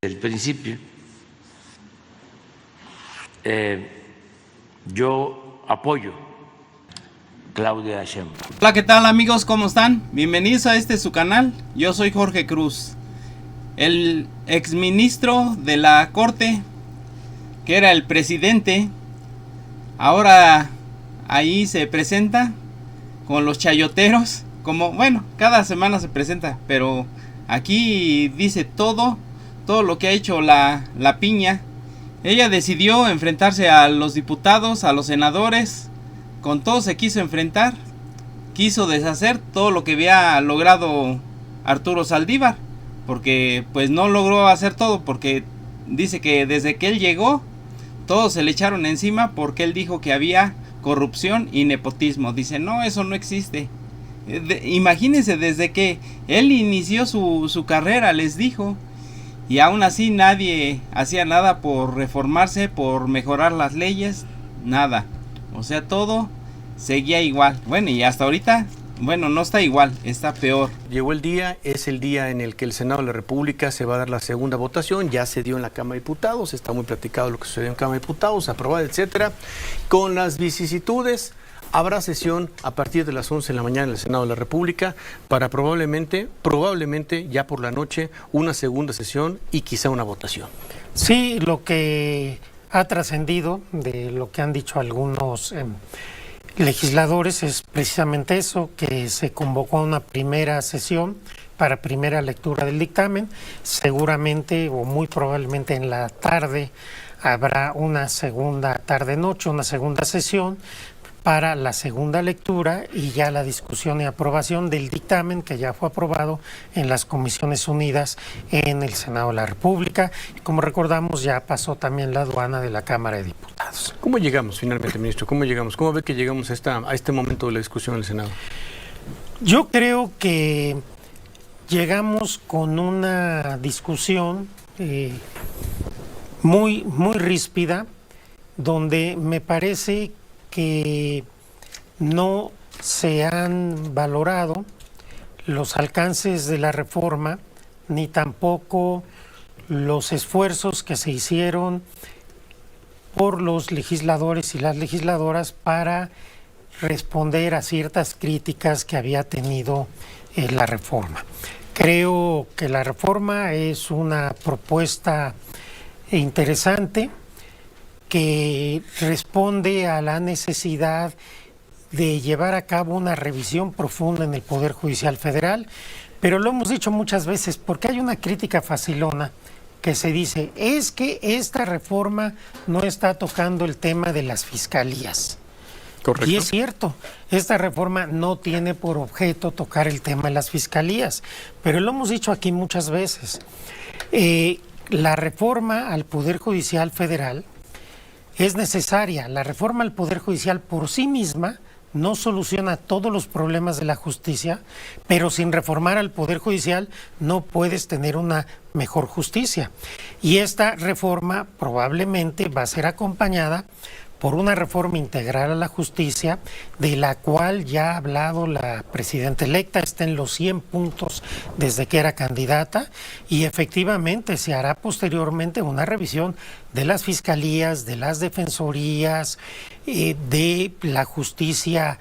el principio, yo apoyo Claudia Sheinbaum. Hola, ¿qué tal amigos? ¿Cómo están? Bienvenidos a su canal. Yo soy Jorge Cruz, el exministro de la Corte, que era el presidente. Ahora ahí se presenta con los chayoteros, como bueno, cada semana se presenta, pero aquí dice todo lo que ha hecho la piña. Ella decidió enfrentarse a los diputados, a los senadores, con todo se quiso enfrentar, quiso deshacer todo lo que había logrado Arturo Saldívar, porque pues no logró hacer todo, porque dice que desde que él llegó, todos se le echaron encima porque él dijo que había corrupción y nepotismo. Dice, no, eso no existe. Imagínense, desde que él inició su carrera, les dijo, y aún así nadie hacía nada por reformarse, por mejorar las leyes, nada. O sea, todo seguía igual. Bueno, y hasta ahorita, bueno, no está igual, está peor. Llegó el día, es el día en el que el Senado de la República se va a dar la segunda votación, ya se dio en la Cámara de Diputados, está muy platicado lo que sucedió en Cámara de Diputados, aprobado, etcétera. Con las vicisitudes, habrá sesión a partir de las 11 de la mañana en el Senado de la República para probablemente ya por la noche, una segunda sesión y quizá una votación. Sí, lo que ha trascendido de lo que han dicho algunos legisladores es precisamente eso, que se convocó una primera sesión para primera lectura del dictamen. Seguramente o muy probablemente en la tarde habrá una segunda tarde-noche, una segunda sesión para la segunda lectura y ya la discusión y aprobación del dictamen que ya fue aprobado en las Comisiones Unidas en el Senado de la República. Y como recordamos, ya pasó también la aduana de la Cámara de Diputados. ¿Cómo llegamos finalmente, ministro? ¿Cómo llegamos? ¿Cómo ve que llegamos a este momento de la discusión en el Senado? Yo creo que llegamos con una discusión muy ríspida, donde me parece que no se han valorado los alcances de la reforma, ni tampoco los esfuerzos que se hicieron por los legisladores y las legisladoras para responder a ciertas críticas que había tenido la reforma. Creo que la reforma es una propuesta interesante, que responde a la necesidad de llevar a cabo una revisión profunda en el Poder Judicial Federal, pero lo hemos dicho muchas veces, porque hay una crítica facilona que se dice, es que esta reforma no está tocando el tema de las fiscalías. Correcto. Y es cierto, esta reforma no tiene por objeto tocar el tema de las fiscalías, pero lo hemos dicho aquí muchas veces. La reforma al Poder Judicial Federal es necesaria. La reforma al Poder Judicial por sí misma no soluciona todos los problemas de la justicia, pero sin reformar al Poder Judicial no puedes tener una mejor justicia. Y esta reforma probablemente va a ser acompañada por una reforma integral a la justicia, de la cual ya ha hablado la presidenta electa, está en los 100 puntos desde que era candidata, y efectivamente se hará posteriormente una revisión de las fiscalías, de las defensorías, de la justicia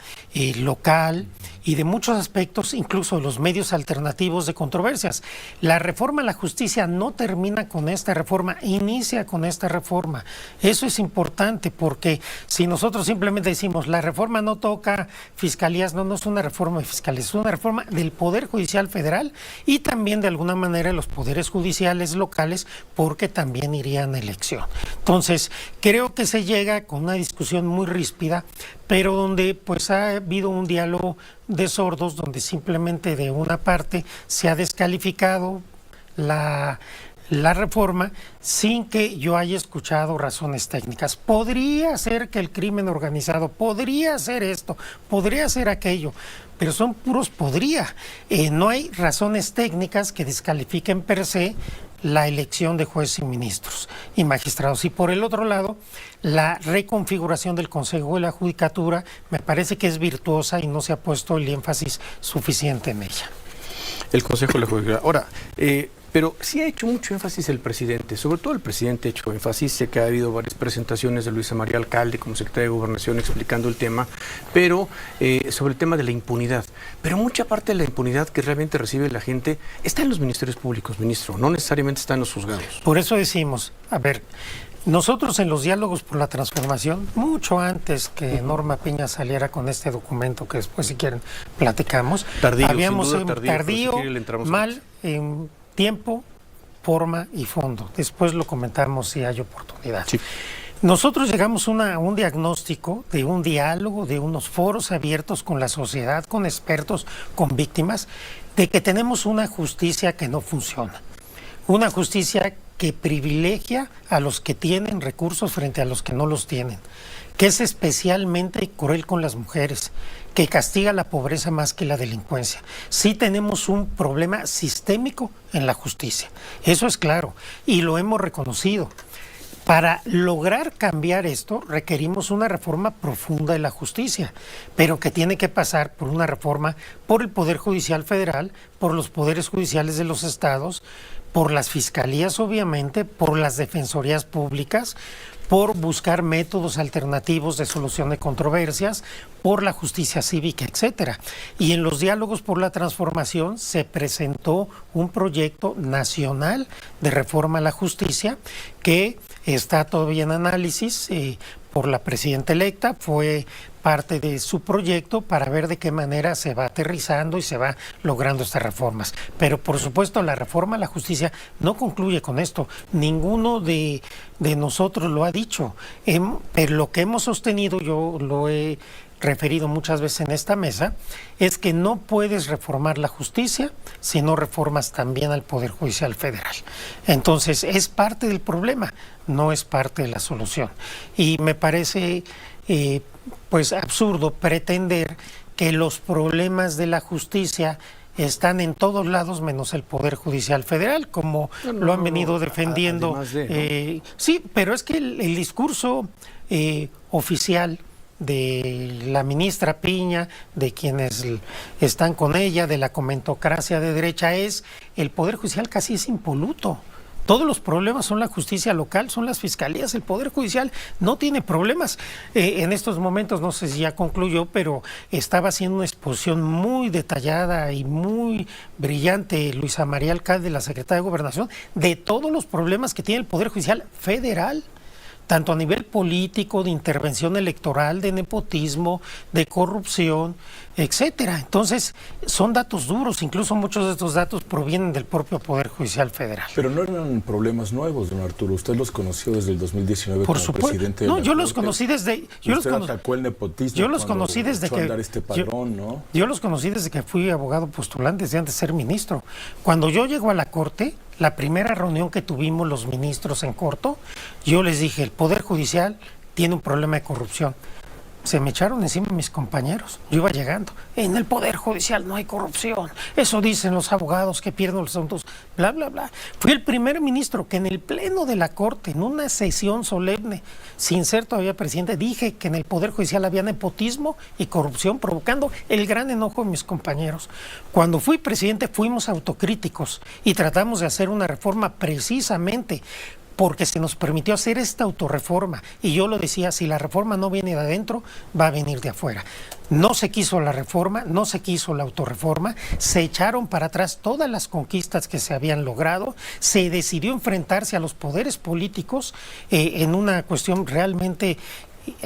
local y de muchos aspectos, incluso de los medios alternativos de controversias. La reforma a la justicia no termina con esta reforma, inicia con esta reforma. Eso es importante, porque si nosotros simplemente decimos la reforma no toca fiscalías, no es una reforma de fiscalías, es una reforma del Poder Judicial Federal y también de alguna manera de los poderes judiciales locales, porque también irían a elección. Entonces, creo que se llega con una discusión muy ríspida, pero donde pues ha habido un diálogo de sordos, donde simplemente de una parte se ha descalificado la reforma sin que yo haya escuchado razones técnicas. Podría ser que el crimen organizado, podría ser esto, podría ser aquello, pero son puros podría. No hay razones técnicas que descalifiquen per se la elección de jueces y ministros y magistrados. Y por el otro lado, la reconfiguración del Consejo de la Judicatura me parece que es virtuosa y no se ha puesto el énfasis suficiente en ella. El Consejo de la Judicatura. Ahora, Pero sí ha hecho mucho énfasis el presidente, sobre todo el presidente ha hecho énfasis. Sé que ha habido varias presentaciones de Luisa María Alcalde como secretaria de Gobernación explicando el tema, pero sobre el tema de la impunidad. Pero mucha parte de la impunidad que realmente recibe la gente está en los ministerios públicos, ministro, no necesariamente está en los juzgados. Por eso decimos, a ver, nosotros en los diálogos por la transformación, mucho antes que Norma Piña saliera con este documento, que después si quieren platicamos, Tardío, habíamos sin duda tardío, pero si quiere le entramos mal en tiempo, forma y fondo. Después lo comentamos si hay oportunidad. Sí. Nosotros llegamos a un diagnóstico de un diálogo, de unos foros abiertos con la sociedad, con expertos, con víctimas, de que tenemos una justicia que no funciona. Una justicia que privilegia a los que tienen recursos frente a los que no los tienen, que es especialmente cruel con las mujeres, que castiga la pobreza más que la delincuencia. Sí tenemos un problema sistémico en la justicia, eso es claro, y lo hemos reconocido. Para lograr cambiar esto requerimos una reforma profunda de la justicia, pero que tiene que pasar por una reforma por el Poder Judicial Federal, por los poderes judiciales de los estados, por las fiscalías obviamente, por las defensorías públicas, por buscar métodos alternativos de solución de controversias, por la justicia cívica, etcétera. Y en los diálogos por la transformación se presentó un proyecto nacional de reforma a la justicia que está todavía en análisis por la presidenta electa, fue parte de su proyecto para ver de qué manera se va aterrizando y se va logrando estas reformas. Pero por supuesto la reforma a la justicia no concluye con esto. Ninguno de nosotros lo ha dicho. Pero lo que hemos sostenido, yo lo he referido muchas veces en esta mesa, es que no puedes reformar la justicia si no reformas también al Poder Judicial Federal. Entonces es parte del problema, no es parte de la solución. Y me parece pues absurdo pretender que los problemas de la justicia están en todos lados menos el Poder Judicial Federal, como lo han venido defendiendo. Sí, pero es que el discurso oficial de la ministra Piña, de quienes están con ella, de la comentocracia de derecha, es el Poder Judicial casi es impoluto. Todos los problemas son la justicia local, son las fiscalías, el Poder Judicial no tiene problemas. En estos momentos, no sé si ya concluyó, pero estaba haciendo una exposición muy detallada y muy brillante Luisa María Alcalde, la secretaria de Gobernación, de todos los problemas que tiene el Poder Judicial Federal, tanto a nivel político, de intervención electoral, de nepotismo, de corrupción, etcétera. Entonces, son datos duros, incluso muchos de estos datos provienen del propio Poder Judicial Federal. Pero no eran problemas nuevos, don Arturo. Usted los conoció desde el 2019 Por como supuesto. presidente de No, la yo los Corte. conocí desde... Usted atacó el nepotismo. Yo los cuando conocí desde echó a que... andar este padrón, ¿no? Yo los conocí desde que fui abogado postulante, desde antes de ser ministro. Cuando yo llego a la Corte, la primera reunión que tuvimos los ministros en corto, yo les dije, el Poder Judicial tiene un problema de corrupción. Se me echaron encima mis compañeros. Yo iba llegando. En el Poder Judicial no hay corrupción. Eso dicen los abogados que pierden los asuntos. Bla, bla, bla. Fui el primer ministro que en el pleno de la Corte, en una sesión solemne, sin ser todavía presidente, dije que en el Poder Judicial había nepotismo y corrupción, provocando el gran enojo de mis compañeros. Cuando fui presidente fuimos autocríticos y tratamos de hacer una reforma precisamente porque se nos permitió hacer esta autorreforma. Y yo lo decía, si la reforma no viene de adentro, va a venir de afuera. No se quiso la reforma, no se quiso la autorreforma, se echaron para atrás todas las conquistas que se habían logrado, se decidió enfrentarse a los poderes políticos en una cuestión realmente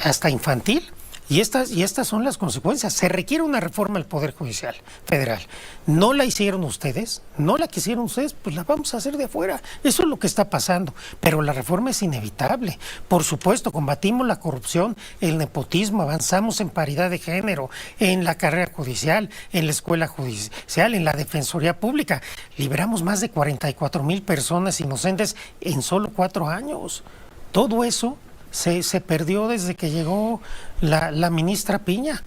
hasta infantil. Y estas son las consecuencias. Se requiere una reforma al Poder Judicial Federal. No la hicieron ustedes, no la quisieron ustedes, pues la vamos a hacer de afuera. Eso es lo que está pasando. Pero la reforma es inevitable. Por supuesto, combatimos la corrupción, el nepotismo, avanzamos en paridad de género, en la carrera judicial, en la escuela judicial, en la defensoría pública. Liberamos más de 44,000 personas inocentes en solo 4 años. Todo eso se perdió desde que llegó la ministra Piña,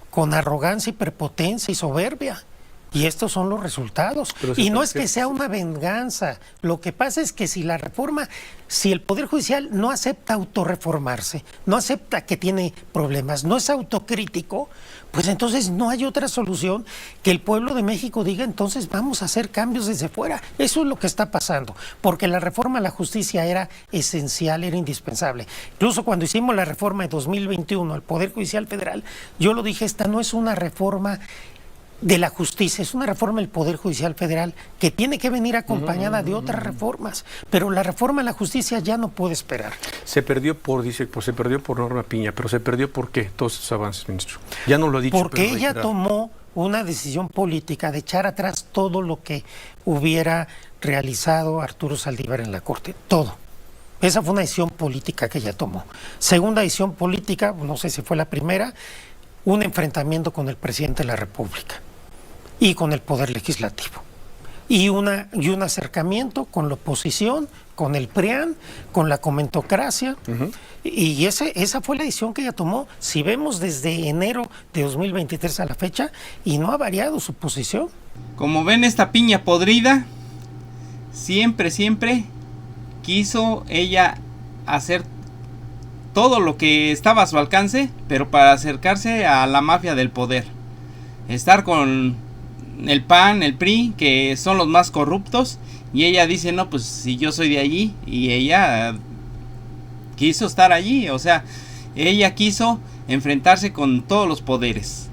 con arrogancia y prepotencia y soberbia. Y estos son los resultados. Y no es que sea una venganza. Lo que pasa es que si la reforma, si el Poder Judicial no acepta autorreformarse, no acepta que tiene problemas, no es autocrítico, pues entonces no hay otra solución que el pueblo de México diga, entonces vamos a hacer cambios desde fuera. Eso es lo que está pasando, porque la reforma a la justicia era esencial, era indispensable. Incluso cuando hicimos la reforma de 2021 al Poder Judicial Federal, yo lo dije, esta no es una reforma de la justicia, es una reforma del Poder Judicial Federal que tiene que venir acompañada de otras reformas, pero la reforma a la justicia ya no puede esperar. Se perdió se perdió por Norma Piña, pero se perdió ¿por qué todos esos avances, ministro? Ya no lo ha dicho. Porque pero ella reiterado. tomó una decisión política de echar atrás todo lo que hubiera realizado Arturo Saldívar en la Corte, todo. Esa fue una decisión política que ella tomó. Segunda decisión política, no sé si fue la primera, un enfrentamiento con el presidente de la República y con el Poder Legislativo. Y un acercamiento con la oposición, con el PRIAN, con la comentocracia. Y esa fue la decisión que ella tomó. Si vemos desde enero de 2023 a la fecha, y no ha variado su posición. Como ven, esta piña podrida, siempre quiso ella hacer todo lo que estaba a su alcance, pero para acercarse a la mafia del poder. Estar con el PAN, el PRI, que son los más corruptos, y ella dice, no, pues si yo soy de allí, y ella quiso estar allí, o sea, ella quiso enfrentarse con todos los poderes,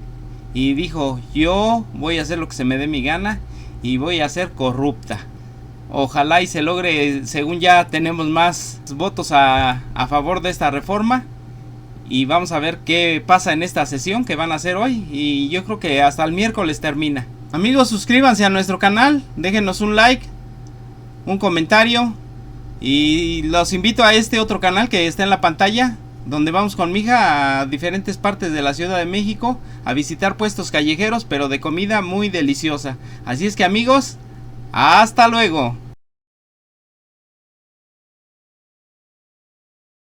y dijo, yo voy a hacer lo que se me dé mi gana, y voy a ser corrupta. Ojalá y se logre, según ya tenemos más votos a favor de esta reforma, y vamos a ver qué pasa en esta sesión que van a hacer hoy, y yo creo que hasta el miércoles termina. Amigos, suscríbanse a nuestro canal, déjenos un like, un comentario, y los invito a este otro canal que está en la pantalla, donde vamos con mi hija a diferentes partes de la Ciudad de México a visitar puestos callejeros, pero de comida muy deliciosa. Así es que, amigos, hasta luego.